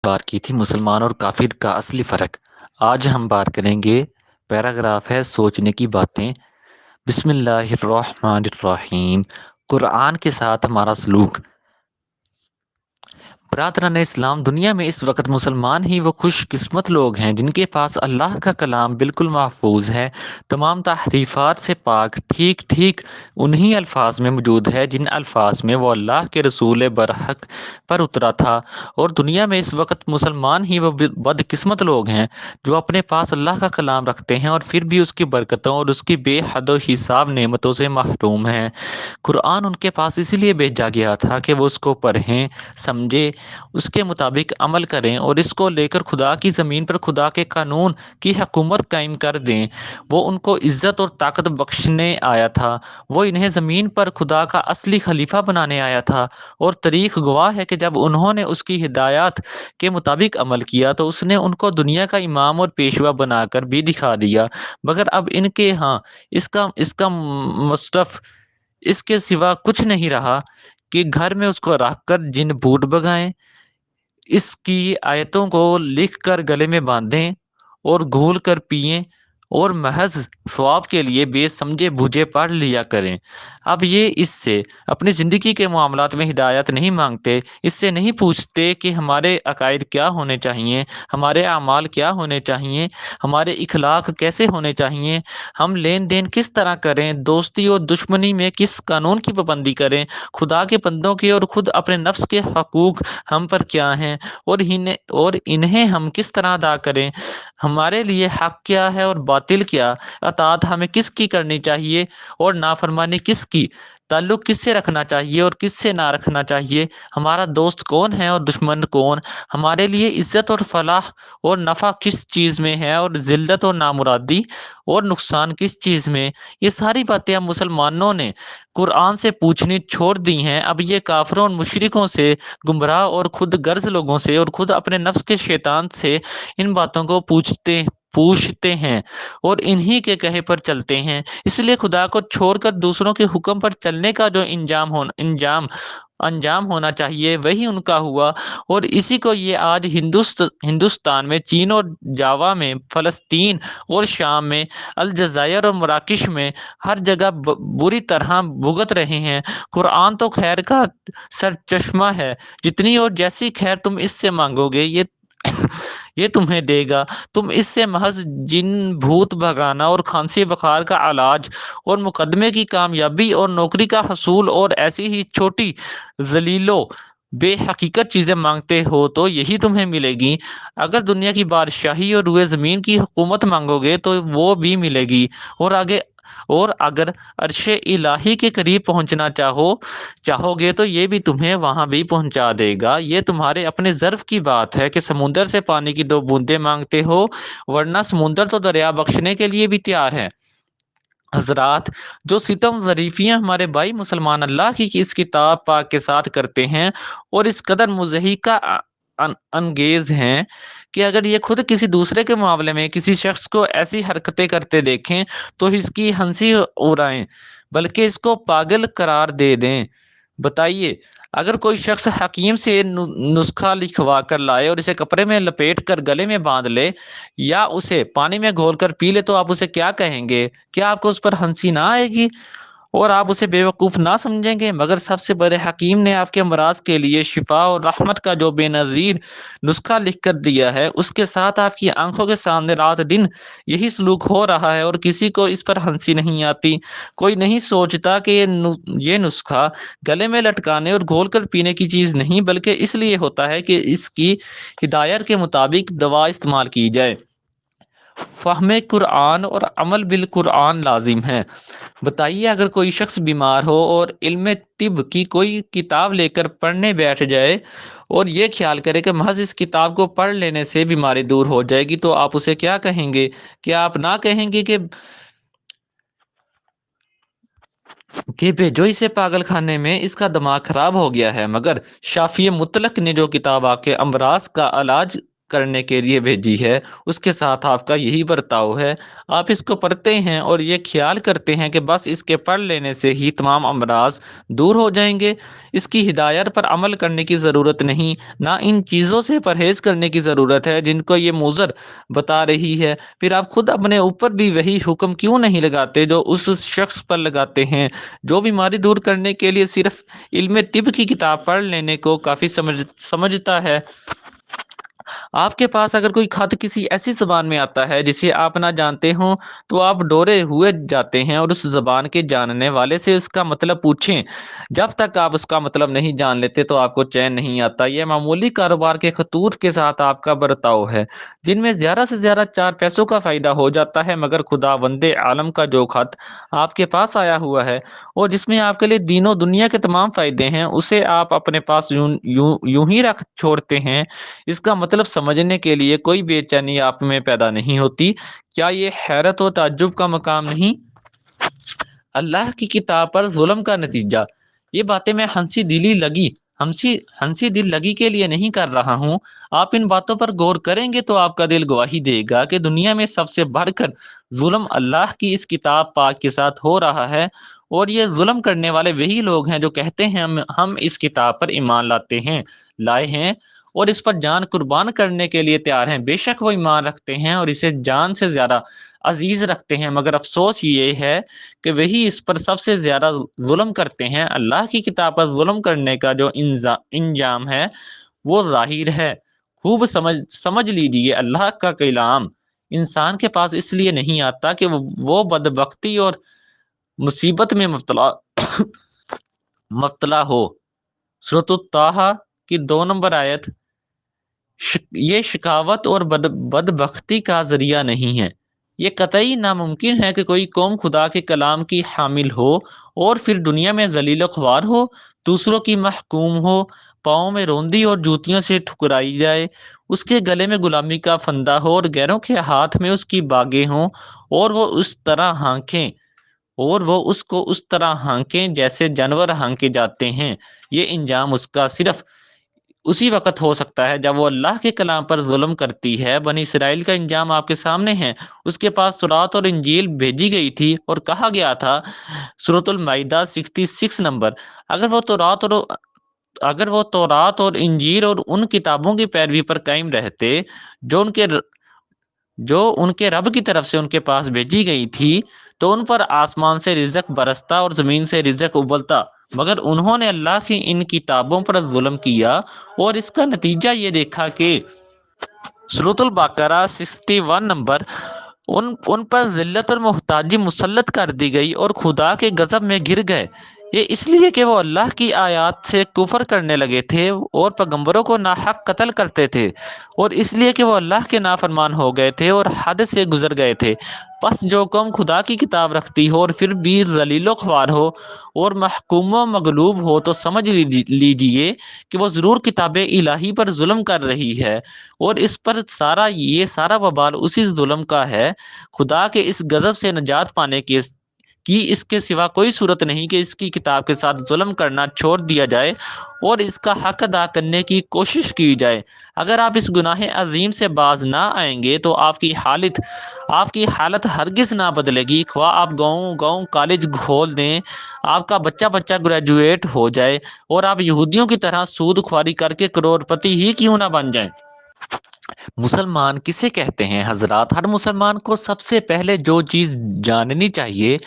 بات کی تھی مسلمان اور کافر کا اصلی فرق۔ آج ہم بات کریں گے، پیراگراف ہے سوچنے کی باتیں۔ بسم اللہ الرحمن الرحیم۔ قرآن کے ساتھ ہمارا سلوک۔ برادران اسلام، دنیا میں اس وقت مسلمان ہی وہ خوش قسمت لوگ ہیں جن کے پاس اللہ کا کلام بالکل محفوظ ہے، تمام تحریفات سے پاک، ٹھیک ٹھیک انہی الفاظ میں موجود ہے جن الفاظ میں وہ اللہ کے رسول برحق پر اترا تھا۔ اور دنیا میں اس وقت مسلمان ہی وہ بدقسمت لوگ ہیں جو اپنے پاس اللہ کا کلام رکھتے ہیں اور پھر بھی اس کی برکتوں اور اس کی بے حد و حساب نعمتوں سے محروم ہیں۔ قرآن ان کے پاس اسی لیے بھیجا گیا تھا کہ وہ اس کو پڑھیں، سمجھیں، اس کے مطابق عمل کریں اور اس کو لے کر خدا کی زمین پر خدا کے قانون کی حکومت قائم کر دیں۔ وہ ان کو عزت اور طاقت بخشنے آیا تھا، وہ انہیں زمین پر خدا کا اصلی خلیفہ بنانے آیا تھا، اور تاریخ گواہ ہے کہ جب انہوں نے اس کی ہدایات کے مطابق عمل کیا تو اس نے ان کو دنیا کا امام اور پیشوا بنا کر بھی دکھا دیا، مگر اب ان کے ہاں اس کا مصرف اس کے سوا کچھ نہیں رہا کہ گھر میں اس کو رکھ کر جن بھوت بگائیں، اس کی آیتوں کو لکھ کر گلے میں باندھیں اور گھول کر پئیں اور محض ثواب کے لیے بے سمجھے بوجھے پڑھ لیا کریں۔ اب یہ اس سے اپنی زندگی کے معاملات میں ہدایت نہیں مانگتے، اس سے نہیں پوچھتے کہ ہمارے عقائد کیا ہونے چاہیے، ہمارے اعمال کیا ہونے چاہیے، ہمارے اخلاق کیسے ہونے چاہیے، ہم لین دین کس طرح کریں، دوستی اور دشمنی میں کس قانون کی پابندی کریں، خدا کے بندوں کے اور خود اپنے نفس کے حقوق ہم پر کیا ہیں اور انہیں ہم کس طرح ادا کریں، ہمارے لیے حق کیا ہے اور باطل کیا، اطاعت ہمیں کس کی کرنی چاہیے اور نافرمانی کس کی، تعلق کس سے رکھنا چاہیے اور کس سے نہ رکھنا چاہیے، ہمارا دوست کون ہے اور دشمن کون، ہمارے لیے عزت اور فلاح اور نفع کس چیز میں ہے اور ذلت اور نامرادی اور نقصان کس چیز میں۔ یہ ساری باتیں اب مسلمانوں نے قرآن سے پوچھنی چھوڑ دی ہیں۔ اب یہ کافروں اور مشرکوں سے، گمراہ اور خود غرض لوگوں سے اور خود اپنے نفس کے شیطان سے ان باتوں کو پوچھتے ہیں اور انہی کے کہے پر چلتے ہیں۔ اس لیے خدا کو چھوڑ کر دوسروں کے حکم پر چلنے کا جو انجام ہونا چاہیے وہی ان کا ہوا، اور اسی کو یہ آج ہندوستان میں، چین اور جاوا میں، فلسطین اور شام میں، الجزائر اور مراکش میں ہر جگہ بری طرح بھگت رہے ہیں۔ قرآن تو خیر کا سرچشمہ ہے، جتنی اور جیسی خیر تم اس سے مانگو گے یہ تمہیں دے گا۔ تم اس سے محض جن بھوت بھگانا اور کھانسی بخار کا علاج اور مقدمے کی کامیابی اور نوکری کا حصول اور ایسی ہی چھوٹی ذلیل و بے حقیقت چیزیں مانگتے ہو تو یہی تمہیں ملے گی۔ اگر دنیا کی بادشاہی اور روئے زمین کی حکومت مانگو گے تو وہ بھی ملے گی، اور اگر عرش الہی کے قریب پہنچنا چاہو گے تو یہ بھی تمہیں وہاں بھی پہنچا دے گا۔ یہ تمہارے اپنے ظرف کی بات ہے کہ سمندر سے پانی کی 2 بوندیں مانگتے ہو، ورنہ سمندر تو دریا بخشنے کے لیے بھی تیار ہے۔ حضرات، جو ستم ظریفیاں ہمارے بھائی مسلمان اللہ کی اس کتاب پاک کے ساتھ کرتے ہیں اور اس قدر مضحکہ انگیز ہیں کہ اگر یہ خود کسی دوسرے کے معاملے میں کسی شخص کو ایسی حرکتیں کرتے دیکھیں تو اس کی ہنسی اڑائیں بلکہ اس کو پاگل قرار دے دیں۔ بتائیے، اگر کوئی شخص حکیم سے نسخہ لکھوا کر لائے اور اسے کپڑے میں لپیٹ کر گلے میں باندھ لے یا اسے پانی میں گھول کر پی لے تو آپ اسے کیا کہیں گے؟ کیا آپ کو اس پر ہنسی نہ آئے گی اور آپ اسے بے وقوف نہ سمجھیں گے؟ مگر سب سے بڑے حکیم نے آپ کے امراض کے لیے شفا اور رحمت کا جو بے نظیر نسخہ لکھ کر دیا ہے، اس کے ساتھ آپ کی آنکھوں کے سامنے رات دن یہی سلوک ہو رہا ہے اور کسی کو اس پر ہنسی نہیں آتی۔ کوئی نہیں سوچتا کہ یہ نسخہ گلے میں لٹکانے اور گھول کر پینے کی چیز نہیں، بلکہ اس لیے ہوتا ہے کہ اس کی ہدایت کے مطابق دوا استعمال کی جائے۔ فہم قرآن اور عمل بالقرآن لازم ہے۔ بتائیے، اگر کوئی شخص بیمار ہو اور علم طب کی کوئی کتاب لے کر پڑھنے بیٹھ جائے اور یہ خیال کرے کہ محض اس کتاب کو پڑھ لینے سے بیماری دور ہو جائے گی تو آپ اسے کیا کہیں گے؟ کیا آپ نہ کہیں گے کہ بھیجو اسے پاگل خانے میں، اس کا دماغ خراب ہو گیا ہے؟ مگر شافی مطلق نے جو کتاب آپ کے امراض کا علاج کرنے کے لیے بھیجی ہے اس کے ساتھ آپ کا یہی برتاؤ ہے۔ آپ اس کو پڑھتے ہیں اور یہ خیال کرتے ہیں کہ بس اس کے پڑھ لینے سے ہی تمام امراض دور ہو جائیں گے۔ اس کی ہدایت پر عمل کرنے کی ضرورت نہیں، نہ ان چیزوں سے پرہیز کرنے کی ضرورت ہے جن کو یہ مضر بتا رہی ہے۔ پھر آپ خود اپنے اوپر بھی وہی حکم کیوں نہیں لگاتے جو اس شخص پر لگاتے ہیں جو بیماری دور کرنے کے لیے صرف علم طب کی کتاب پڑھ لینے کو کافی سمجھتا ہے؟ آپ کے پاس اگر کوئی خط کسی ایسی زبان میں آتا ہے جسے آپ نہ جانتے ہوں تو آپ ڈورے ہوئے جاتے ہیں اور اس زبان کے جاننے والے سے اس کا مطلب پوچھیں۔ جب تک آپ اس کا مطلب نہیں جان لیتے تو آپ کو چین نہیں آتا۔ یہ معمولی کاروبار کے خطوط کے ساتھ آپ کا برتاؤ ہے جن میں زیادہ سے زیادہ 4 پیسوں کا فائدہ ہو جاتا ہے، مگر خدا وند عالم کا جو خط آپ کے پاس آیا ہوا ہے اور جس میں آپ کے لیے دین و دنیا کے تمام فائدے ہیں، اسے آپ اپنے پاس یوں ہی رکھ چھوڑتے ہیں۔ اس کا مطلب سمجھنے کے لیے کوئی بے چینی آپ میں پیدا نہیں ہوتی؟ کیا یہ حیرت و تعجب کا مقام نہیں؟ اللہ کی کتاب پر ظلم کا نتیجہ۔ یہ باتیں میں ہنسی دل لگی کے لیے نہیں کر رہا ہوں۔ آپ ان باتوں پر غور کریں گے تو آپ کا دل گواہی دے گا کہ دنیا میں سب سے بڑھ کر ظلم اللہ کی اس کتاب پاک کے ساتھ ہو رہا ہے، اور یہ ظلم کرنے والے وہی لوگ ہیں جو کہتے ہیں ہم اس کتاب پر ایمان لائے ہیں اور اس پر جان قربان کرنے کے لیے تیار ہیں۔ بے شک وہ ایمان رکھتے ہیں اور اسے جان سے زیادہ عزیز رکھتے ہیں، مگر افسوس یہ ہے کہ وہی اس پر سب سے زیادہ ظلم کرتے ہیں۔ اللہ کی کتاب پر ظلم کرنے کا جو انجام ہے وہ ظاہر ہے۔ خوب سمجھ لیجئے، اللہ کا کلام انسان کے پاس اس لیے نہیں آتا کہ وہ بدبختی اور مصیبت میں مبتلا ہو۔ سورۃ الطٰہٰ کی 2 نمبر آیت۔ یہ شکاوت اور بدبختی کا ذریعہ نہیں ہے۔ یہ قطعی ناممکن ہے کہ کوئی قوم خدا کے کلام کی حامل ہو اور پھر دنیا میں ذلیل و خوار ہو، دوسروں کی محکوم ہو، پاؤں میں روندی اور جوتیوں سے ٹھکرائی جائے، اس کے گلے میں غلامی کا فندہ ہو اور غیروں کے ہاتھ میں اس کی باگیں ہوں، اور وہ اس کو اس طرح ہانکیں جیسے جانور ہانکے جاتے ہیں۔ یہ انجام اس کا صرف اسی وقت ہو سکتا ہے جب وہ اللہ کے کلام پر ظلم کرتی ہے۔ بنی اسرائیل کا انجام آپ کے سامنے ہے۔ اس کے پاس تورات اور انجیل بھیجی گئی تھی اور کہا گیا تھا، سورۃ المائدہ 66 نمبر، اگر وہ تورات اور انجیل اور ان کتابوں کی پیروی پر قائم رہتے جو ان کے رب کی طرف سے ان کے پاس بھیجی گئی تھی، تو ان پر آسمان سے رزق برستا اور زمین سے رزق ابلتا، مگر انہوں نے اللہ کی ان کتابوں پر ظلم کیا اور اس کا نتیجہ یہ دیکھا کہ سورۃ البقرہ 61 نمبر، ان پر ذلت اور محتاجی مسلط کر دی گئی اور خدا کے غضب میں گر گئے۔ یہ اس لیے کہ وہ اللہ کی آیات سے کفر کرنے لگے تھے اور پیغمبروں کو ناحق قتل کرتے تھے، اور اس لیے کہ وہ اللہ کے نافرمان ہو گئے تھے اور حد سے گزر گئے تھے۔ پس جو قوم خدا کی کتاب رکھتی ہو اور پھر بھی ذلیل و خوار ہو اور محکوم و مغلوب ہو تو سمجھ لیجئے کہ وہ ضرور کتاب الہی پر ظلم کر رہی ہے، اور اس پر یہ سارا وبال اسی ظلم کا ہے۔ خدا کے اس غضب سے نجات پانے کی اس کے سوا کوئی صورت نہیں کہ اس کی کتاب کے ساتھ ظلم کرنا چھوڑ دیا جائے اور اس کا حق ادا کرنے کی کوشش کی جائے۔ اگر آپ اس گناہ عظیم سے باز نہ آئیں گے تو آپ کی حالت ہرگز نہ بدلے گی، خواہ آپ گاؤں کالج کھول دیں، آپ کا بچہ گریجویٹ ہو جائے اور آپ یہودیوں کی طرح سود خواری کر کے کروڑ پتی ہی کیوں نہ بن جائیں۔ مسلمان کسے کہتے ہیں حضرات؟ ہر مسلمان کو سب سے پہلے جو چیز جاننی چاہیے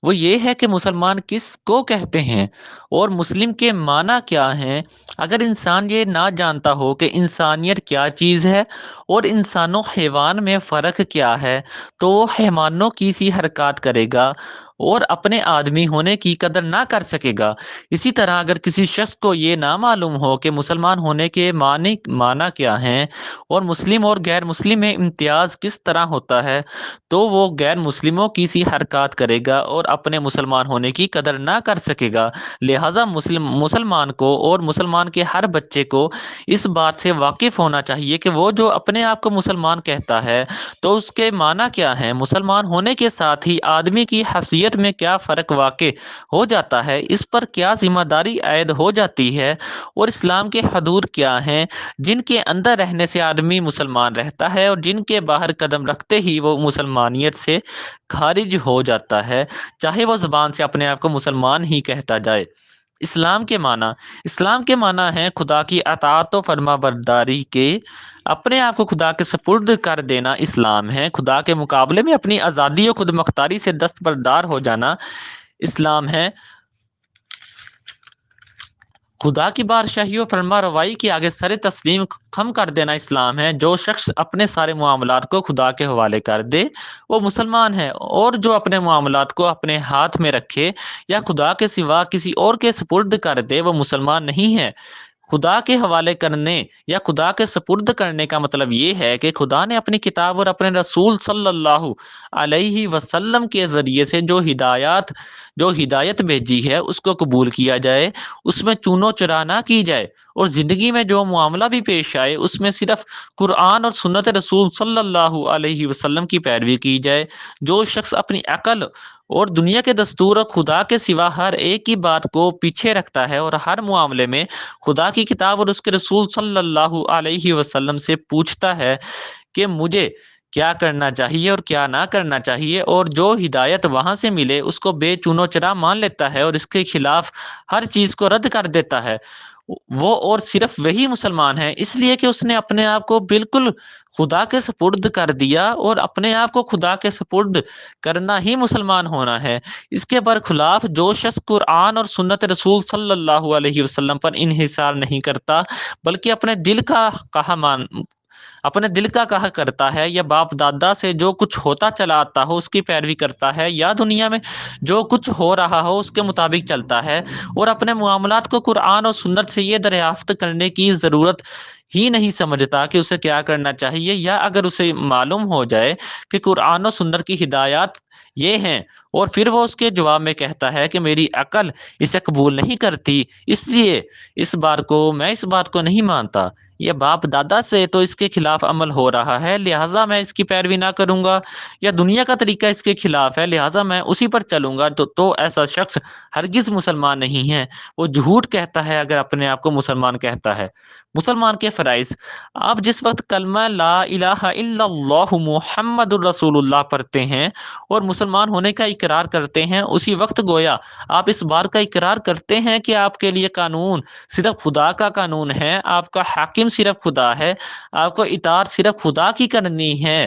وہ یہ ہے کہ مسلمان کس کو کہتے ہیں اور مسلم کے معنی کیا ہیں۔ اگر انسان یہ نہ جانتا ہو کہ انسانیت کیا چیز ہے اور انسان و حیوان میں فرق کیا ہے تو وہ حیوانوں کی سی حرکات کرے گا اور اپنے آدمی ہونے کی قدر نہ کر سکے گا۔ اسی طرح اگر کسی شخص کو یہ نہ معلوم ہو کہ مسلمان ہونے کے معنی کیا ہیں اور مسلم اور غیر مسلم میں امتیاز کس طرح ہوتا ہے تو وہ غیر مسلموں کی سی حرکات کرے گا اور اپنے مسلمان ہونے کی قدر نہ کر سکے گا۔ لہٰذا مسلمان کو اور مسلمان کے ہر بچے کو اس بات سے واقف ہونا چاہیے کہ وہ جو اپنے اپنے آپ کو مسلمان کہتا ہے تو اس کے معنی کیا ہیں؟ مسلمان ہونے کے ساتھ ہی آدمی کی حیثیت میں کیا فرق واقع ہو جاتا ہے؟ اس پر کیا ذمہ داری عائد ہو جاتی ہے؟ اور اسلام کے حدود کیا ہیں جن کے اندر رہنے سے آدمی مسلمان رہتا ہے اور جن کے باہر قدم رکھتے ہی وہ مسلمانیت سے خارج ہو جاتا ہے، چاہے وہ زبان سے اپنے آپ کو مسلمان ہی کہتا جائے؟ اسلام کے معنی ہیں خدا کی اطاعت و فرما برداری کے، اپنے آپ کو خدا کے سپرد کر دینا اسلام ہے، خدا کے مقابلے میں اپنی آزادی و خود مختاری سے دستبردار ہو جانا اسلام ہے، خدا کی بادشاہی و فرما روائی کے آگے سر تسلیم خم کر دینا اسلام ہے۔ جو شخص اپنے سارے معاملات کو خدا کے حوالے کر دے وہ مسلمان ہے، اور جو اپنے معاملات کو اپنے ہاتھ میں رکھے یا خدا کے سوا کسی اور کے سپرد کر دے وہ مسلمان نہیں ہے۔ خدا کے حوالے کرنے یا خدا کے سپرد کرنے کا مطلب یہ ہے کہ خدا نے اپنی کتاب اور اپنے رسول صلی اللہ علیہ وسلم کے ذریعے سے جو ہدایت بھیجی ہے اس کو قبول کیا جائے، اس میں چونو چرا نہ کی جائے، اور زندگی میں جو معاملہ بھی پیش آئے اس میں صرف قرآن اور سنت رسول صلی اللہ علیہ وسلم کی پیروی کی جائے۔ جو شخص اپنی عقل اور دنیا کے دستور اور خدا کے سوا ہر ایک کی بات کو پیچھے رکھتا ہے اور ہر معاملے میں خدا کی کتاب اور اس کے رسول صلی اللہ علیہ وسلم سے پوچھتا ہے کہ مجھے کیا کرنا چاہیے اور کیا نہ کرنا چاہیے، اور جو ہدایت وہاں سے ملے اس کو بے چونو چرا مان لیتا ہے اور اس کے خلاف ہر چیز کو رد کر دیتا ہے، وہ اور صرف وہی مسلمان ہے، اس لیے کہ اس نے اپنے آپ کو بالکل خدا کے سپرد کر دیا، اور اپنے آپ کو خدا کے سپرد کرنا ہی مسلمان ہونا ہے۔ اس کے برخلاف جو شخص قرآن اور سنت رسول صلی اللہ علیہ وسلم پر انحصار نہیں کرتا بلکہ اپنے دل کا کہا کرتا ہے، یا باپ دادا سے جو کچھ ہوتا چلا آتا ہو اس کی پیروی کرتا ہے، یا دنیا میں جو کچھ ہو رہا ہو اس کے مطابق چلتا ہے، اور اپنے معاملات کو قرآن اور سنت سے یہ دریافت کرنے کی ضرورت ہی نہیں سمجھتا کہ اسے کیا کرنا چاہیے، یا اگر اسے معلوم ہو جائے کہ قرآن و سنت کی ہدایات یہ ہیں اور پھر وہ اس کے جواب میں کہتا ہے کہ میری عقل اسے قبول نہیں کرتی، اس لیے میں اس بات کو نہیں مانتا، یہ باپ دادا سے تو اس کے خلاف عمل ہو رہا ہے لہٰذا میں اس کی پیروی نہ کروں گا، یا دنیا کا طریقہ اس کے خلاف ہے لہٰذا میں اسی پر چلوں گا، تو ایسا شخص ہرگز مسلمان نہیں ہے، وہ جھوٹ کہتا ہے اگر اپنے آپ کو مسلمان کہتا ہے۔ مسلمان کے فرائض: آپ جس وقت کلمہ لا الہ الا اللہ محمد الرسول اللہ پڑھتے ہیں اور مسلمان ہونے کا اقرار کرتے ہیں، اسی وقت گویا آپ اس بات کا اقرار کرتے ہیں کہ آپ کے لیے قانون صرف خدا کا قانون ہے، آپ کا حاکم صرف خدا ہے، آپ کو اطاعت صرف خدا کی کرنی ہے،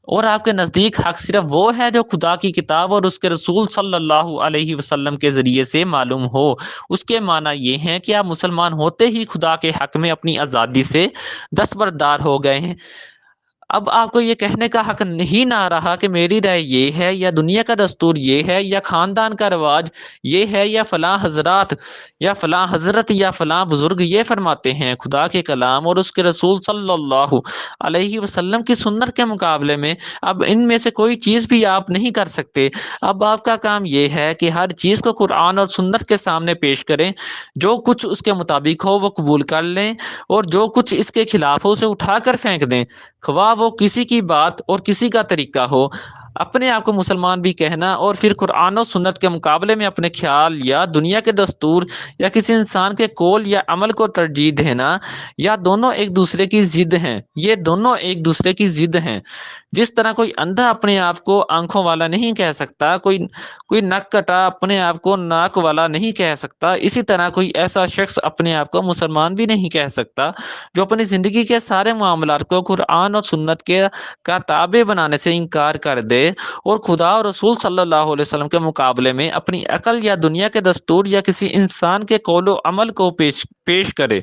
اور آپ کے نزدیک حق صرف وہ ہے جو خدا کی کتاب اور اس کے رسول صلی اللہ علیہ وسلم کے ذریعے سے معلوم ہو۔ اس کے معنی یہ ہیں کہ آپ مسلمان ہوتے ہی خدا کے حق میں اپنی آزادی سے دستبردار ہو گئے ہیں۔ اب آپ کو یہ کہنے کا حق نہیں نہ رہا کہ میری رائے یہ ہے، یا دنیا کا دستور یہ ہے، یا خاندان کا رواج یہ ہے، یا فلاں حضرت یا فلاں بزرگ یہ فرماتے ہیں۔ خدا کے کلام اور اس کے رسول صلی اللہ علیہ وسلم کی سنت کے مقابلے میں اب ان میں سے کوئی چیز بھی آپ نہیں کر سکتے۔ اب آپ کا کام یہ ہے کہ ہر چیز کو قرآن اور سنت کے سامنے پیش کریں، جو کچھ اس کے مطابق ہو وہ قبول کر لیں، اور جو کچھ اس کے خلاف ہو اسے اٹھا کر پھینک دیں، خواہ وہ کسی کی بات اور کسی کا طریقہ ہو۔ اپنے آپ کو مسلمان بھی کہنا اور پھر قرآن و سنت کے مقابلے میں اپنے خیال یا دنیا کے دستور یا کسی انسان کے قول یا عمل کو ترجیح دینا، یہ دونوں ایک دوسرے کی ضد ہیں۔ جس طرح کوئی اندھا اپنے آپ کو آنکھوں والا نہیں کہہ سکتا، کوئی نک کٹا اپنے آپ کو ناک والا نہیں کہہ سکتا، اسی طرح کوئی ایسا شخص اپنے آپ کو مسلمان بھی نہیں کہہ سکتا جو اپنی زندگی کے سارے معاملات کو قرآن اور سنت کا تابع بنانے سے انکار کر دے اور خدا اور رسول صلی اللہ علیہ وسلم کے مقابلے میں اپنی عقل یا دنیا کے دستور یا کسی انسان کے قول و عمل کو پیش کرے۔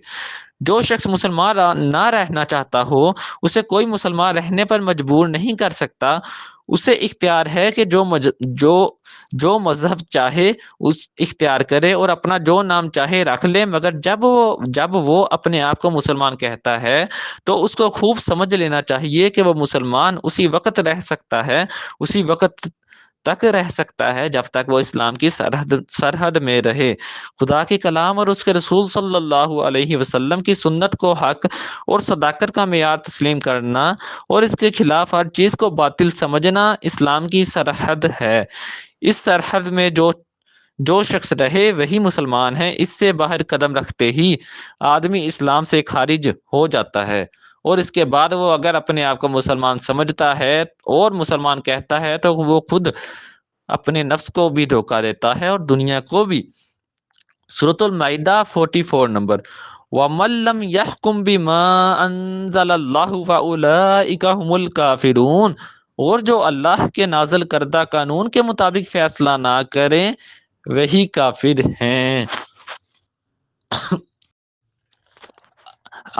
جو شخص مسلمان نہ رہنا چاہتا ہو اسے کوئی مسلمان رہنے پر مجبور نہیں کر سکتا، اسے اختیار ہے کہ جو مذہب چاہے اس اختیار کرے اور اپنا جو نام چاہے رکھ لے، مگر جب وہ اپنے آپ کو مسلمان کہتا ہے تو اس کو خوب سمجھ لینا چاہیے کہ وہ مسلمان اسی وقت رہ سکتا ہے، اسی وقت تک رہ سکتا ہے جب تک وہ اسلام کی سرحد میں رہے۔ خدا کے کلام اور اس کے رسول صلی اللہ علیہ وسلم کی سنت کو حق اور صداقت کا معیار تسلیم کرنا اور اس کے خلاف ہر چیز کو باطل سمجھنا اسلام کی سرحد ہے۔ اس سرحد میں جو شخص رہے وہی مسلمان ہے۔ اس سے باہر قدم رکھتے ہی آدمی اسلام سے خارج ہو جاتا ہے، اور اس کے بعد وہ اگر اپنے آپ کو مسلمان سمجھتا ہے اور مسلمان کہتا ہے تو وہ خود اپنے نفس کو بھی دھوکہ دیتا ہے اور دنیا کو بھی۔ سورۃ المائدہ 44 نمبر۔ وَمَن لَّمْ يَحْكُم بِمَا أَنزَلَ اللَّهُ فَأُولَٰئِكَ هُمُ الْكَافِرُونَ، اور جو اللہ کے نازل کردہ قانون کے مطابق فیصلہ نہ کریں وہی کافر ہیں۔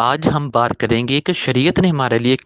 آج ہم بات کریں گے کہ شریعت نے ہمارے لیے